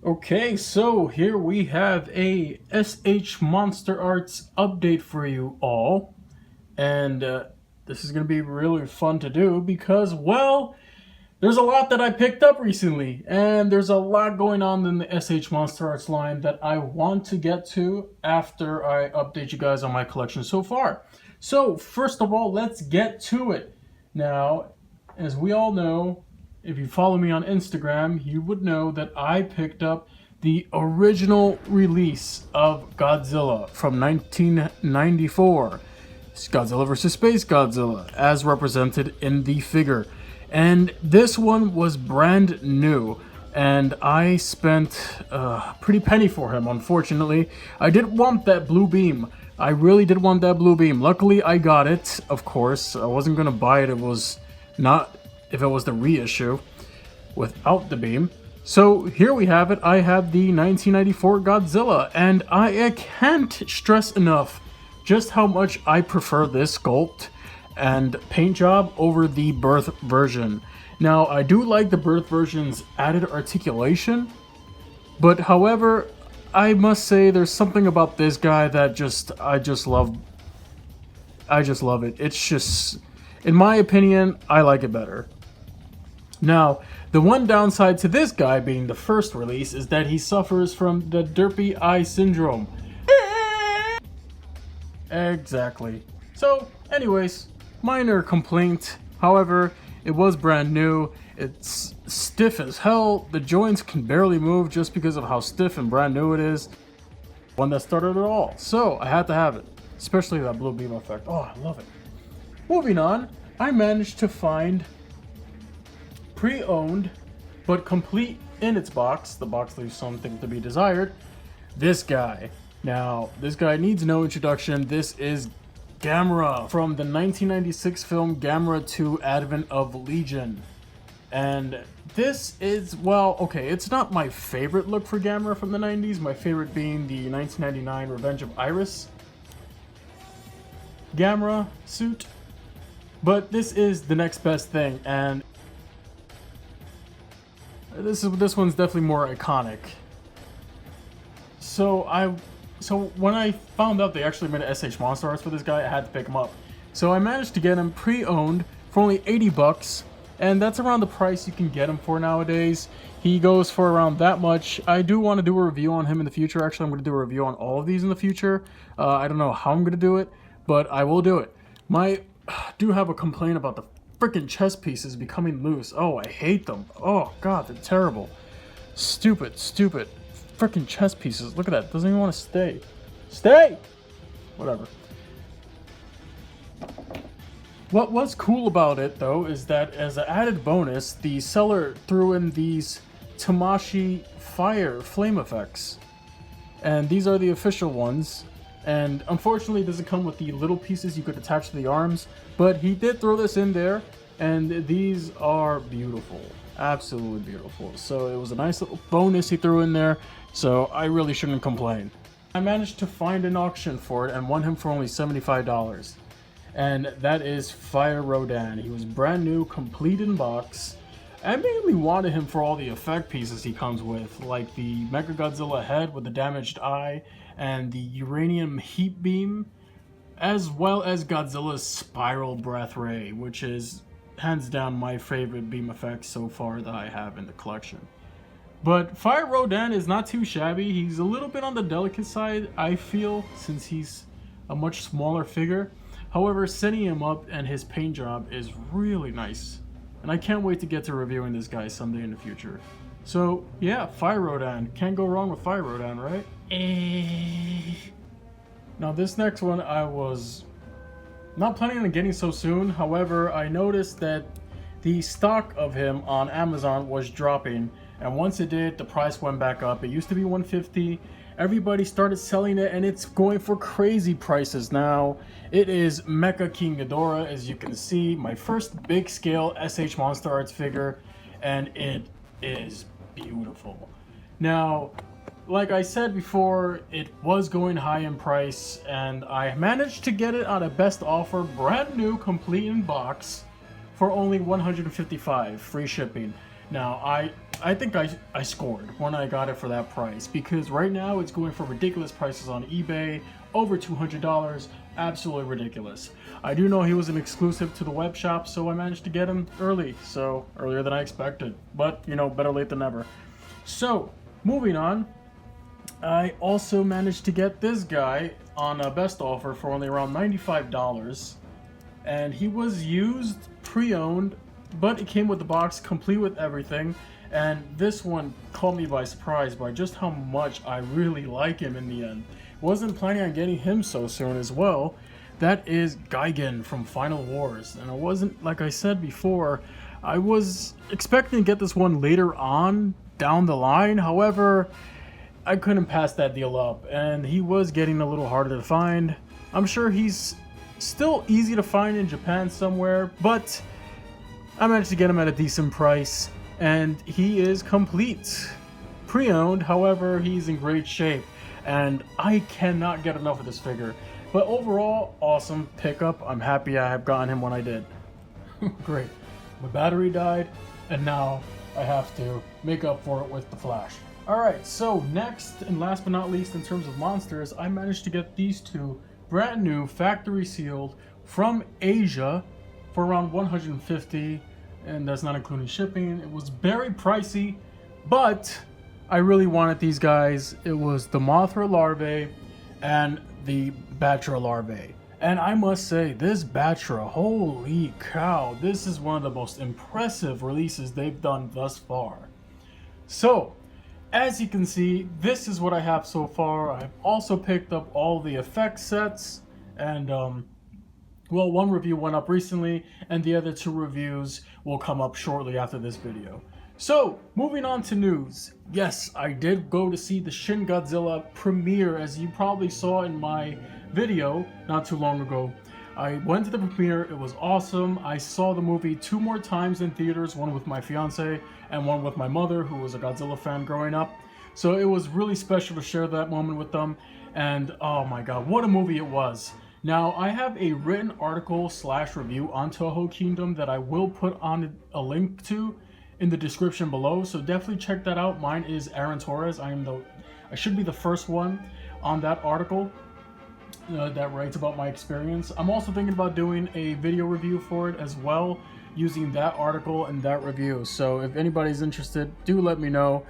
Okay, so here we have a MonsterArts update for you all. And this is going to be really fun to do because, well, there's a lot that I picked up recently. And there's a lot going on in the MonsterArts line that I want to get to after I update you guys on my collection so far. So, first of all, let's get to it. Now, as we all know, if you follow me on Instagram, you would know that I picked up the original release of Godzilla from 1994. It's Godzilla vs. Space Godzilla, as represented in the figure. And this one was brand new, and I spent a pretty penny for him, unfortunately. I did want that blue beam. I really did want that blue beam. Luckily, I got it, of course. I wasn't going to buy it. It was not if it was the reissue without the beam. So here we have it. I have the 1994 Godzilla, and I can't stress enough just how much I prefer this sculpt and paint job over the birth version. Now, I do like the birth version's added articulation, but however, I must say there's something about this guy that I just love it. It's just, in my opinion, I like it better. Now, the one downside to this guy being the first release is that he suffers from the derpy eye syndrome. Exactly. So, anyways, minor complaint. However, it was brand new. It's stiff as hell. The joints can barely move just because of how stiff and brand new it is. One that started it all. So, I had to have it. Especially that blue beam effect. Oh, I love it. Moving on, I managed to find pre-owned, but complete in its box. The box leaves something to be desired. This guy. Now, this guy needs no introduction. This is Gamera from the 1996 film Gamera 2 Advent of Legion. And this is, well, okay, it's not my favorite look for Gamera from the 90s. My favorite being the 1999 Revenge of Iris Gamera suit. But this is the next best thing, and this one's definitely more iconic. So when I found out they actually made an MonsterArts for this guy, I had to pick him up. So I managed to get him pre-owned for only 80 bucks, and that's around the price you can get him for nowadays. He goes for around that much. I do want to do a review on him in the future. Actually, I'm going to do a review on all of these in the future. I don't know how I'm going to do it, but I will do it. I do have a complaint about the freaking chest pieces becoming loose. Oh, I hate them. Oh god, they're terrible. Stupid freaking chest pieces. Look at that. Doesn't even want to stay. Stay! Whatever. What was cool about it, though, is that as an added bonus, the seller threw in these Tamashi fire flame effects. And these are the official ones. And unfortunately, it doesn't come with the little pieces you could attach to the arms, but he did throw this in there, and these are beautiful. Absolutely beautiful. So it was a nice little bonus he threw in there, so I really shouldn't complain. I managed to find an auction for it and won him for only $75. And that is Fire Rodan. He was brand new, complete in box. I mainly wanted him for all the effect pieces he comes with, like the Mecha-Godzilla head with the damaged eye, and the uranium heat beam, as well as Godzilla's spiral breath ray, which is hands down my favorite beam effect so far that I have in the collection. But Fire Rodan is not too shabby. He's a little bit on the delicate side, I feel, since he's a much smaller figure. However, setting him up and his paint job is really nice, and I can't wait to get to reviewing this guy someday in the future. So yeah, Fire Rodan. Can't go wrong with Fire Rodan, right? Now this next one I was not planning on getting so soon. However, I noticed that the stock of him on Amazon was dropping, and once it did, the price went back up. It used to be $150. Everybody started selling it, and it's going for crazy prices now. It is Mecha-King Ghidorah, as you can see, my first big scale MonsterArts figure, and it is beautiful. Now, like I said before, it was going high in price, and I managed to get it on a best offer, brand new, complete in box, for only $155, free shipping. Now, I I think I scored when I got it for that price, because right now it's going for ridiculous prices on eBay, over $200, absolutely ridiculous. I do know he was an exclusive to the web shop, so I managed to get him early, so earlier than I expected, but you know, better late than never. So, moving on, I also managed to get this guy on a best offer for only around $95, and he was used, pre-owned, but it came with the box complete with everything. And this one caught me by surprise by just how much I really like him in the end. Wasn't planning on getting him so soon as well. That is Gigan from Final Wars. And it wasn't, like I said before, I was expecting to get this one later on down the line. However, I couldn't pass that deal up. And he was getting a little harder to find. I'm sure he's still easy to find in Japan somewhere, but I managed to get him at a decent price. And he is complete, pre-owned. However, he's in great shape, and I cannot get enough of this figure. But overall, awesome pickup. I'm happy I have gotten him when I did. Great. My battery died, and now I have to make up for it with the flash. Alright, so next and last but not least in terms of monsters, I managed to get these two brand new factory sealed from Asia for around $150. And that's not including shipping. It was very pricey, but I really wanted these guys. It was the Mothra larvae and the Battra larvae. And I must say, this Battra, holy cow, this is one of the most impressive releases they've done thus far. So, as you can see, this is what I have so far. I've also picked up all the effect sets, and well, one review went up recently, and the other two reviews will come up shortly after this video. So, moving on to news. Yes, I did go to see the Shin Godzilla premiere, as you probably saw in my video not too long ago. I went to the premiere, it was awesome. I saw the movie 2 more times in theaters, one with my fiance and one with my mother, who was a Godzilla fan growing up. So it was really special to share that moment with them, and oh my god, what a movie it was. Now, I have a written article / review on Toho Kingdom that I will put on a link to in the description below, so definitely check that out. Mine is Aaron Torres. I should be the first one on that article that writes about my experience. I'm also thinking about doing a video review for it as well, using that article and that review. So if anybody's interested, do let me know.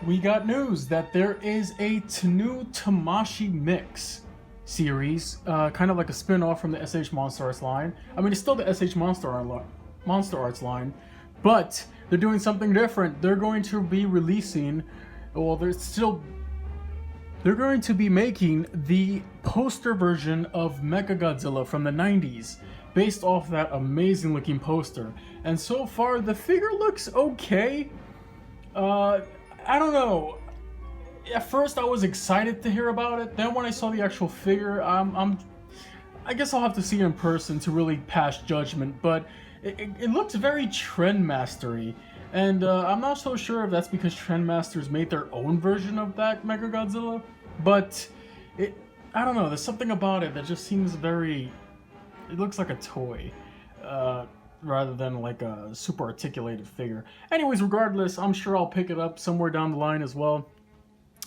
We got news that there is a new Tamashii Mix series, kind of like a spin-off from the SH MonsterArts line. I mean, it's still the SH MonsterArts line, but they're doing something different. They're going to be releasing, well, they're going to be making the poster version of Mecha-Godzilla from the 90s, based off that amazing looking poster. And so far, the figure looks okay. I don't know. At first, I was excited to hear about it. Then when I saw the actual figure, I guess I'll have to see it in person to really pass judgment. But it looks very Trendmastery, and I'm not so sure if that's because Trendmasters made their own version of that Mecha-Godzilla. But I don't know. There's something about it that just seems very. It looks like a toy. Rather than like a super articulated figure. Anyways, regardless, I'm sure I'll pick it up somewhere down the line as well.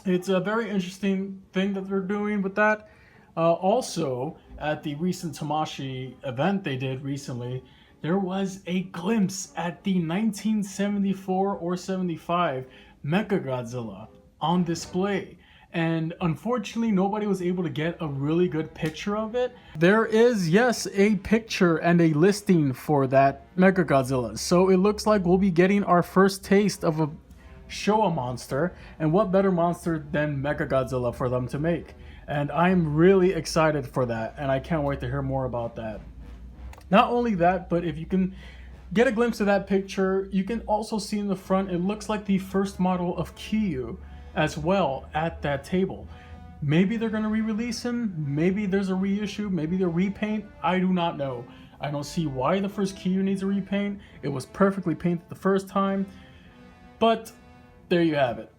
It's a very interesting thing that they're doing with that. Also, at the recent Tamashii event they did recently, there was a glimpse at the 1974 or 75 Mecha-Godzilla on display. And unfortunately, nobody was able to get a really good picture of it. There is, yes, a picture and a listing for that Mecha-Godzilla. So it looks like we'll be getting our first taste of a Showa monster. And what better monster than Mecha-Godzilla for them to make? And I'm really excited for that. And I can't wait to hear more about that. Not only that, but if you can get a glimpse of that picture, you can also see in the front, it looks like the first model of Kyu as well at that table. Maybe they're going to re-release him, maybe there's a reissue, maybe they're repaint, I do not know. I don't see why the first Kyu needs a repaint. It was perfectly painted the first time, but there you have it.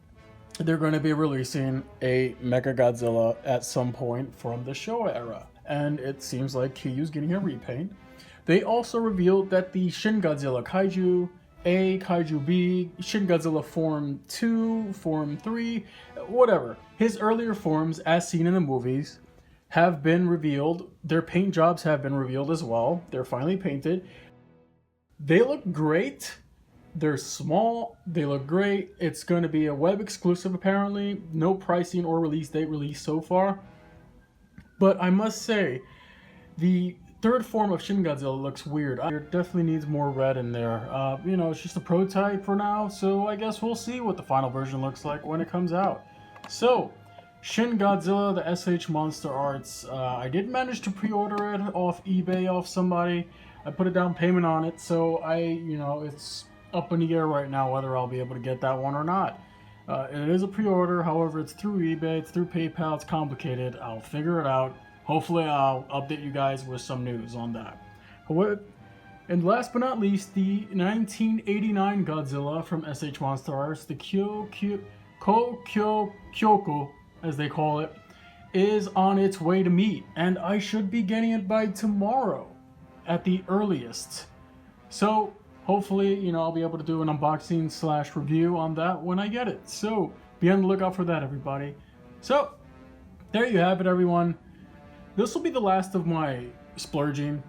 They're going to be releasing a Mecha-Godzilla at some point from the Showa era, and it seems like Kyu's getting a repaint. They also revealed that the Shin Godzilla Kaiju A, Kaiju B, Shin Godzilla Form 2, Form 3, whatever. His earlier forms, as seen in the movies, have been revealed. Their paint jobs have been revealed as well. They're finally painted. They look great. They're small. They look great. It's going to be a web exclusive apparently. No pricing or release date released so far. But I must say, the third form of Shin Godzilla looks weird. It definitely needs more red in there. You know, it's just a prototype for now, so I guess we'll see what the final version looks like when it comes out. So, Shin Godzilla, the SH MonsterArts. I did manage to pre-order it off eBay off somebody. I put a down payment on it, so it's up in the air right now whether I'll be able to get that one or not. It is a pre-order, however, it's through eBay, it's through PayPal, it's complicated. I'll figure it out. Hopefully I'll update you guys with some news on that. And last but not least, the 1989 Godzilla from SH MonsterArts, the Kyoko, as they call it, is on its way to meet, and I should be getting it by tomorrow at the earliest. So hopefully, I'll be able to do an unboxing / review on that when I get it. So be on the lookout for that, everybody. So there you have it, everyone. This will be the last of my splurging.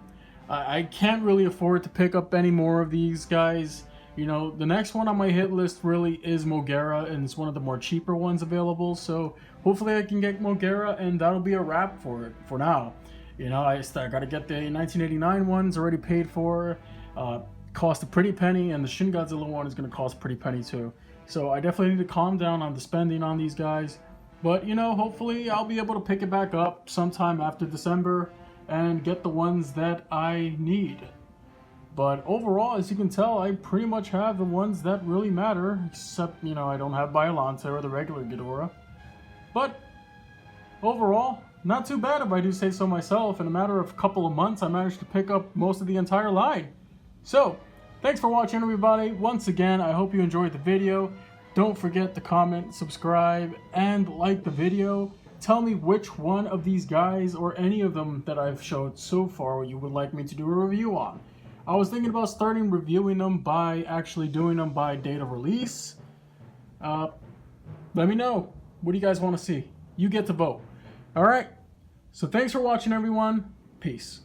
I can't really afford to pick up any more of these guys. The next one on my hit list really is Mothra, and it's one of the more cheaper ones available. So hopefully I can get Mothra, and that'll be a wrap for it for now. I gotta get the 1989 ones already paid for. Cost a pretty penny, and the Shin Godzilla one is gonna cost a pretty penny too. So I definitely need to calm down on the spending on these guys. But, hopefully I'll be able to pick it back up sometime after December and get the ones that I need. But overall, as you can tell, I pretty much have the ones that really matter, except, I don't have Biollante or the regular Ghidorah. But overall, not too bad if I do say so myself. In a matter of a couple of months, I managed to pick up most of the entire line. So, thanks for watching, everybody. Once again, I hope you enjoyed the video. Don't forget to comment, subscribe, and like the video. Tell me which one of these guys or any of them that I've showed so far you would like me to do a review on. I was thinking about starting reviewing them by actually doing them by date of release. Let me know. What do you guys want to see? You get to vote. Alright, so thanks for watching, everyone. Peace.